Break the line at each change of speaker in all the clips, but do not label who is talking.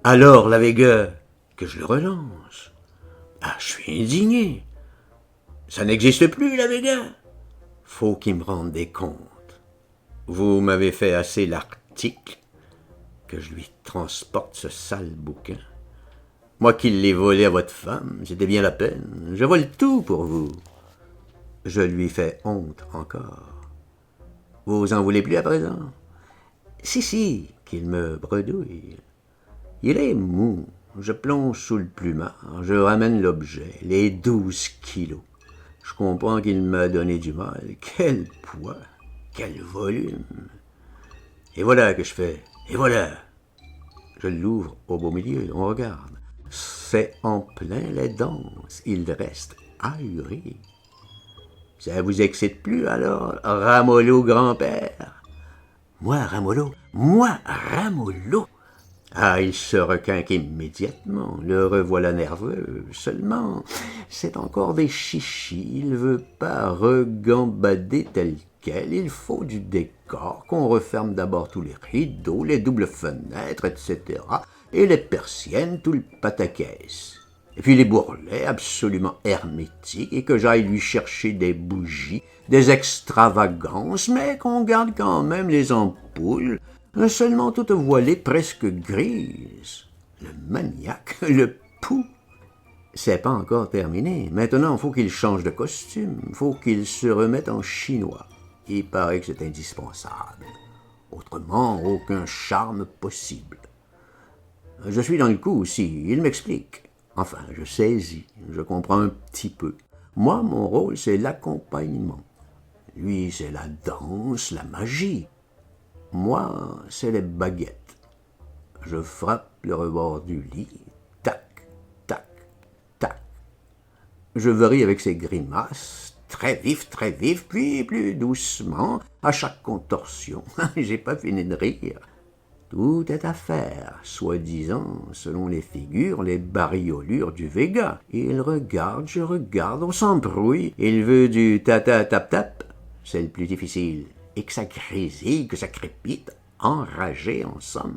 Alors, la Vega, que je le relance. Ah, je suis indigné. Ça n'existe plus, la Vega. Faut qu'il me rende des comptes. Vous m'avez fait assez l'article, que je lui transporte ce sale bouquin. Moi qui l'ai volé à votre femme, c'était bien la peine. Je vole tout pour vous. Je lui fais honte encore. Vous en voulez plus à présent? Si, qu'il me bredouille. Il est mou. Je plonge sous le plumard. Je ramène l'objet, les 12 kilos. Je comprends qu'il m'a donné du mal. Quel poids, quel volume. Et voilà que je fais. Et voilà. Je l'ouvre au beau milieu. On regarde. C'est en plein les danses. Il reste ahuri. Ça vous excite plus alors, Ramolo grand-père? Moi, Ramolo. Ah, il se requinque immédiatement, le revoilà nerveux. Seulement, c'est encore des chichis, il veut pas regambader tel quel, il faut du décor, qu'on referme d'abord tous les rideaux, les doubles fenêtres, etc., et les persiennes, tout le pataquès. Et puis les bourrelets absolument hermétiques, et que j'aille lui chercher des bougies, des extravagances, mais qu'on garde quand même les ampoules, seulement toutes voilées presque grises. Le maniaque, le pou. C'est pas encore terminé. Maintenant, faut qu'il change de costume, faut qu'il se remette en chinois. Il paraît que c'est indispensable. Autrement, aucun charme possible. Je suis dans le coup aussi, il m'explique. Enfin, je saisis, je comprends un petit peu. Moi, mon rôle, c'est l'accompagnement. Lui, c'est la danse, la magie. Moi, c'est les baguettes. Je frappe le rebord du lit, tac, tac, tac. Je varie avec ses grimaces, très vif, puis plus doucement, à chaque contorsion. J'ai pas fini de rire. Tout est à faire, soi-disant, selon les figures, les bariolures du Vega. Il regarde, je regarde, on s'embrouille. Il veut du tata-tap-tap, c'est le plus difficile. Et que ça grésille, que ça crépite, enragé en somme.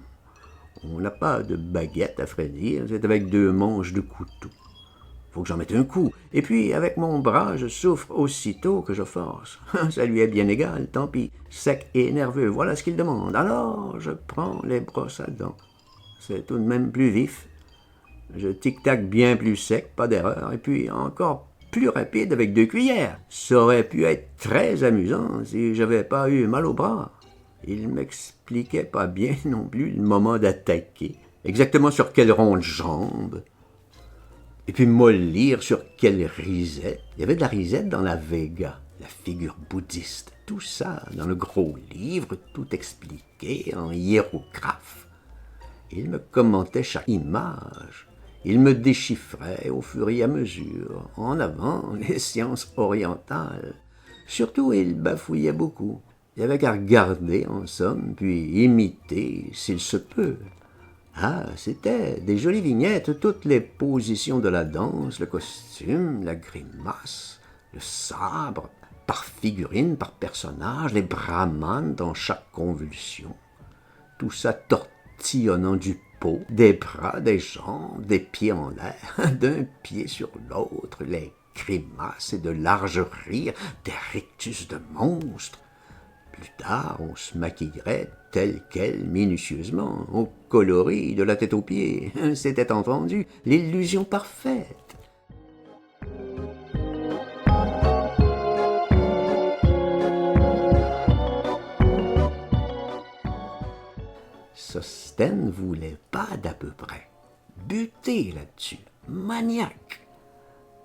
On n'a pas de baguette, à vrai dire, c'est avec 2 manches de couteau. Faut que j'en mette un coup. Et puis, avec mon bras, je souffre aussitôt que je force. Ça lui est bien égal, tant pis. Sec et nerveux, voilà ce qu'il demande. Alors, je prends les brosses à dents. C'est tout de même plus vif. Je tic-tac bien plus sec, pas d'erreur. Et puis, encore plus rapide avec 2 cuillères. Ça aurait pu être très amusant si j'avais pas eu mal au bras. Il m'expliquait pas bien non plus le moment d'attaquer. Exactement sur quelle ronde jambe. Et puis mollir sur quelle risette. Il y avait de la risette dans la Vega, la figure bouddhiste. Tout ça dans le gros livre, tout expliqué en hiérographe. Il me commentait chaque image. Il me déchiffrait au fur et à mesure, en avant, les sciences orientales. Surtout, il bafouillait beaucoup. Il n'y avait qu'à regarder, en somme, puis imiter, s'il se peut. Ah, c'était des jolies vignettes, toutes les positions de la danse, le costume, la grimace, le sabre, par figurine, par personnage, les brahmanes dans chaque convulsion. Tout ça tortillonnant du pot, des bras, des jambes, des pieds en l'air, d'un pied sur l'autre, les grimaces et de larges rires, des rictus de monstres. Plus tard, on se maquillerait tel quel, minutieusement, au coloris de la tête aux pieds. C'était entendu, l'illusion parfaite. Sostène voulait pas d'à peu près. Buter là-dessus, maniaque.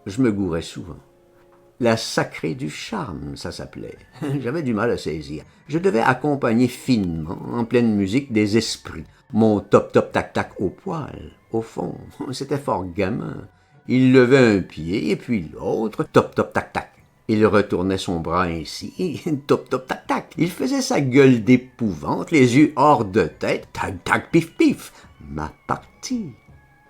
Je me gourais souvent. La sacrée du charme, ça s'appelait. J'avais du mal à saisir. Je devais accompagner finement, en pleine musique, des esprits. Mon top-top-tac-tac au poil. Au fond, c'était fort gamin. Il levait un pied, et puis l'autre, top-top-tac-tac. Il retournait son bras ainsi, top-top-tac-tac. Il faisait sa gueule d'épouvante, les yeux hors de tête, tac-tac-pif-pif. Ma partie.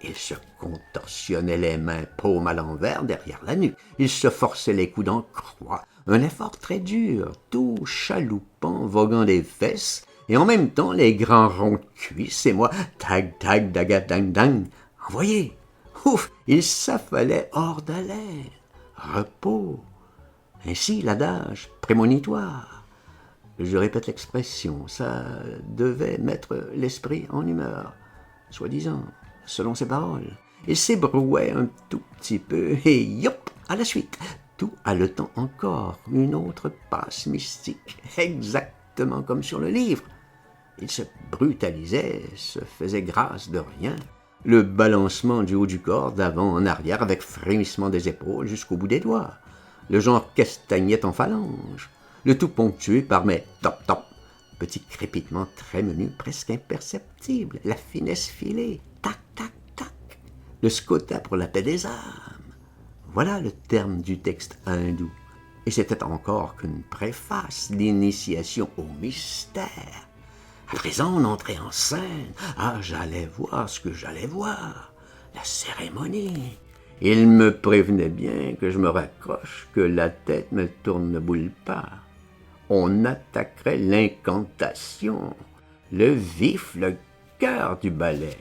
Il se contorsionnait les mains paumes à l'envers derrière la nuque. Il se forçait les coudes en croix. Un effort très dur, tout chaloupant, voguant des fesses, et en même temps les grands ronds de cuisse, et moi, tag, tag, daga, dang, dang. Envoyez! Ouf! Il s'affalait hors d'haleine. Repos. Ainsi l'adage prémonitoire. Je répète l'expression, ça devait mettre l'esprit en humeur, soi-disant, selon ses paroles. Il s'ébrouait un tout petit peu, et yop, à la suite, tout haletant encore, une autre passe mystique, exactement comme sur le livre. Il se brutalisait, se faisait grâce de rien, le balancement du haut du corps d'avant en arrière avec frémissement des épaules jusqu'au bout des doigts, le genre castagnette en phalange, le tout ponctué par mes top-top, petit crépitement très menu, presque imperceptible, la finesse filée, tac, tac, tac, le scota pour la paix des âmes. Voilà le terme du texte hindou. Et c'était encore qu'une préface, l'initiation au mystère. À présent, on entrait en scène. Ah, j'allais voir ce que j'allais voir. La cérémonie. Il me prévenait bien que je me raccroche, que la tête me tourne boule pas. On attaquerait l'incantation, le vif, le cœur du ballet.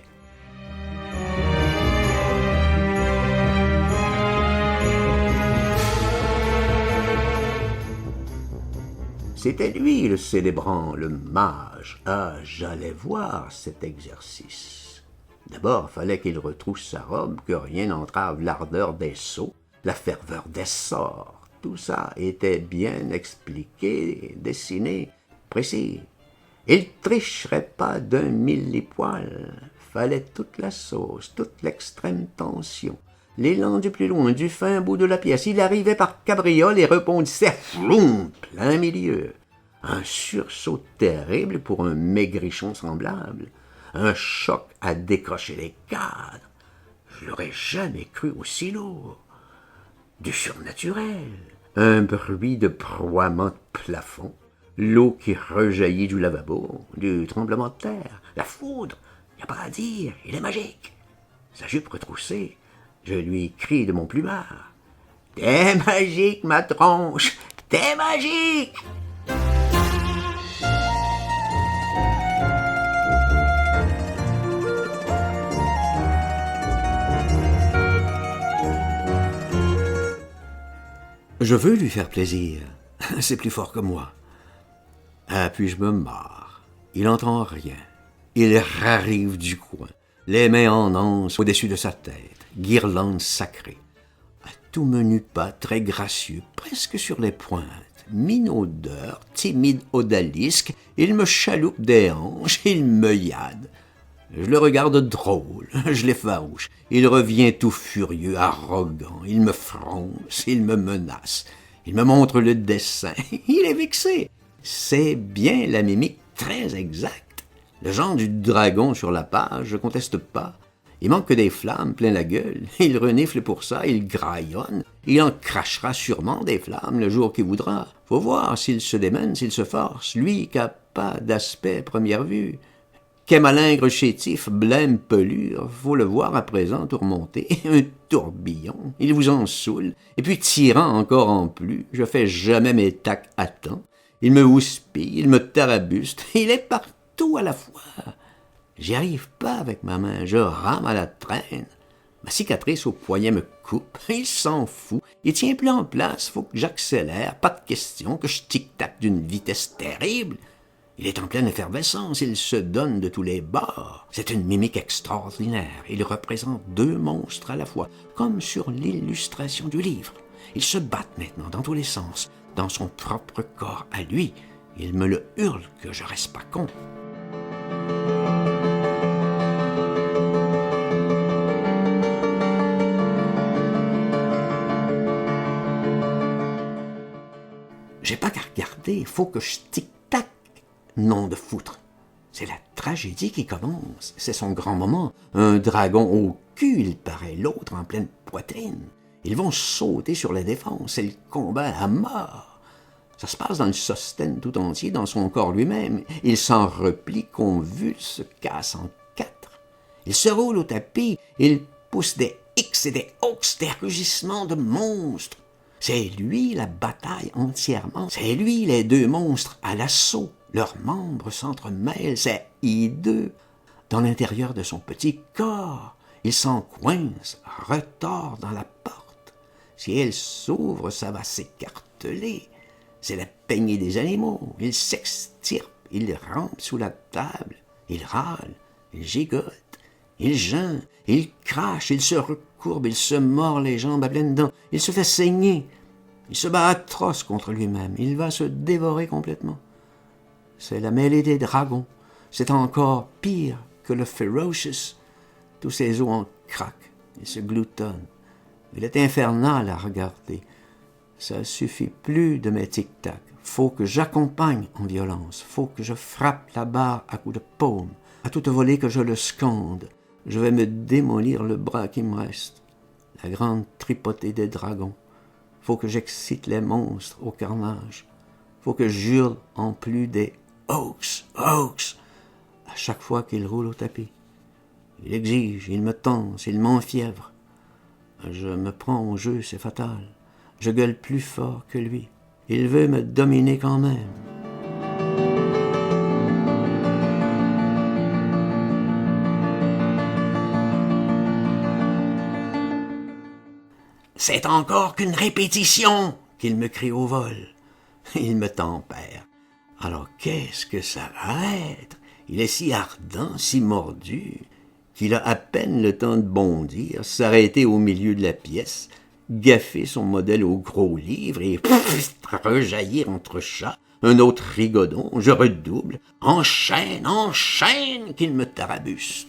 C'était lui le célébrant, le mage. Ah, j'allais voir cet exercice. D'abord, fallait qu'il retrousse sa robe, que rien n'entrave l'ardeur des sauts, la ferveur des sorts. Tout ça était bien expliqué, dessiné, précis. Il tricherait pas d'un millipoil. Fallait toute la sauce, toute l'extrême tension. L'élan du plus loin, du fin bout de la pièce. Il arrivait par cabriole et rebondissait, floum, plein milieu. Un sursaut terrible pour un maigrichon semblable. Un choc à décrocher les cadres. Je l'aurais jamais cru aussi lourd. Du surnaturel. Un bruit de broiement de plafond. L'eau qui rejaillit du lavabo. Du tremblement de terre. La foudre. Y a pas à dire, il est magique. Sa jupe retroussée. Je lui crie de mon plumard. « T'es magique, ma tronche! T'es magique! » Je veux lui faire plaisir. C'est plus fort que moi. Ah, puis je me marre. Il n'entend rien. Il rarrive du coin, les mains en anse au-dessus de sa tête, guirlande sacrée. À tout menu pas, très gracieux, presque sur les pointes, minaudeur, timide odalisque, il me chaloupe des hanches, il me yade. Je le regarde drôle, je l'effarouche. Il revient tout furieux, arrogant. Il me fronce, il me menace. Il me montre le dessin. Il est vexé. C'est bien la mimique très exacte. Le genre du dragon sur la page, je conteste pas. Il manque que des flammes plein la gueule. Il renifle pour ça, il graillonne. Il en crachera sûrement des flammes le jour qu'il voudra. Faut voir s'il se démène, s'il se force. Lui qui a pas d'aspect première vue. Qu'est malingre chétif, blême pelure, faut le voir à présent tourmonter, un tourbillon, il vous en saoule, et puis tirant encore en plus, je fais jamais mes tacs à temps, il me houspille, il me tarabuste, il est partout à la fois. J'y arrive pas avec ma main, je rame à la traîne, ma cicatrice au poignet me coupe, il s'en fout, il tient plus en place, faut que j'accélère, pas de question que je tic-tac d'une vitesse terrible. Il est en pleine effervescence, il se donne de tous les bords. C'est une mimique extraordinaire. Il représente deux monstres à la fois, comme sur l'illustration du livre. Ils se battent maintenant dans tous les sens, dans son propre corps à lui. Il me le hurle que je reste pas con. J'ai pas qu'à regarder, faut que je tic-tac. Nom de foutre. C'est la tragédie qui commence. C'est son grand moment. Un dragon au cul, il paraît, l'autre en pleine poitrine. Ils vont sauter sur la défense. C'est le combat à mort. Ça se passe dans le Sostène tout entier, dans son corps lui-même. Il s'en replie, convulse, se casse en quatre. Il se roule au tapis. Il pousse des X et des Ox, des rugissements de monstres. C'est lui la bataille entièrement. C'est lui les deux monstres à l'assaut. Leurs membres s'entremêlent, c'est hideux. Dans l'intérieur de son petit corps, il s'encoince, retord dans la porte. Si elle s'ouvre, ça va s'écarteler. C'est la peignée des animaux. Il s'extirpe, il rampe sous la table, il râle, il gigote, il geint, il crache, il se recourbe, il se mord les jambes à pleines dents, il se fait saigner. Il se bat atroce contre lui-même, il va se dévorer complètement. C'est la mêlée des dragons, c'est encore pire que le Ferocious. Tous ses os en craquent, il se gloutonne. Il est infernal à regarder. Ça suffit plus de mes tic-tac. Faut que j'accompagne en violence. Faut que je frappe la barre à coups de paume. À toute volée que je le scande. Je vais me démolir le bras qui me reste. La grande tripotée des dragons. Faut que j'excite les monstres au carnage. Faut que j'hurle en plus des « Hoax, hoax » à chaque fois qu'il roule au tapis. Il exige, il me tense, il m'enfièvre. Je me prends au jeu, c'est fatal. Je gueule plus fort que lui. Il veut me dominer quand même. C'est encore qu'une répétition, qu'il me crie au vol. Il me tempère. Alors qu'est-ce que ça va être? Il est si ardent, si mordu, qu'il a à peine le temps de bondir, s'arrêter au milieu de la pièce, gaffer son modèle au gros livre et rejaillir entre chats. Un autre rigodon, je redouble. Enchaîne, enchaîne, qu'il me tarabuste.